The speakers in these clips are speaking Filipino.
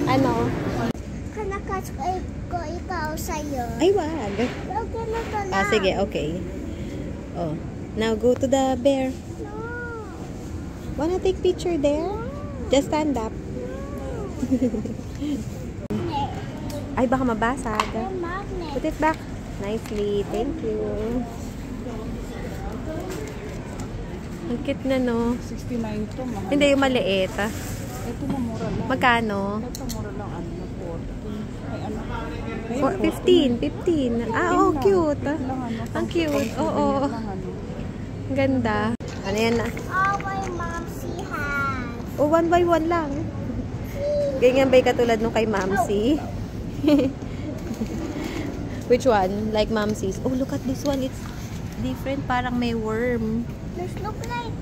Ano? Kanakas ko ikaw sa'yo. Ay, wag. Sige, okay. Oh, now go to the bear. No. Wanna take picture there? Just stand up. Ay, baka mabasag. Put it back. Nicely. Thank you. Ang cute na, no? 69 to, mahal. Hindi, yung maliit. Ito na mura lang. Magkano? Ito mura lang, ano na 40. Ay, ano? 15. Ah, oh, cute. Ang cute. Oo. Ang ganda. Ano yan na? Oh, my momsy has. Oh, 1 by 1 lang. Ganyan ba'y katulad nung kay Mamsi? Which one? Like Mamsi's? Oh, look at this one. It's different. Parang may worm. This look like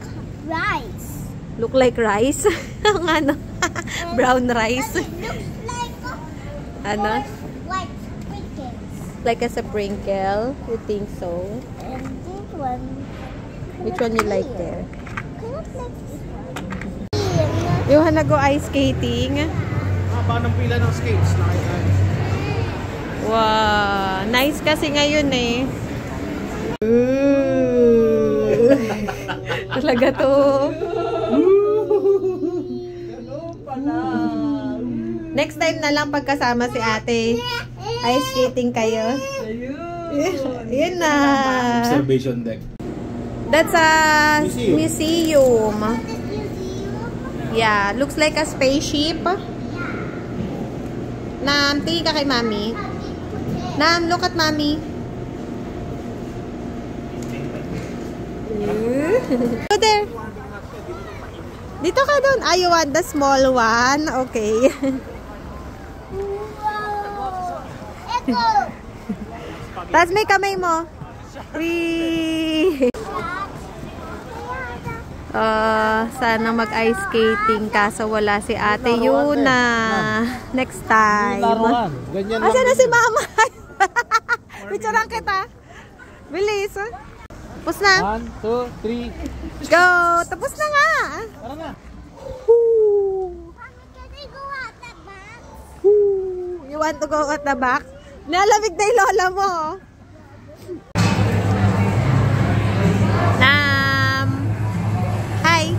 rice. Look like rice? Ang ano? Brown rice. It looks like Ano? like sprinkles. Like a sprinkle? You think so? And this one. Which one you like there? Cannot like this one. You wanna go ice skating? Haba ng pila ng skates. Wow! Nice kasi ngayon eh. Talaga to. Next time na lang pagkasama si ate. Ice skating kayo. Yun na. Observation deck. That's a museum. Yeah, looks like a spaceship. Nam, tingin ka kay mami. Nam, look at mommy. Go there. Dito ka doon. Ah, you want the small one? Okay. Echo. Tapos may kamay mo. Wee! Sana mag-ice skating kaso wala si Ate Yuna. Next time. Asa na si Mama? Picturean kita. Bilis. Tapos na. 1, 2, 3. Go! Tapos na nga. Tara na. You want to go at the back? Nalamig na yung lola mo. Nam! Hi!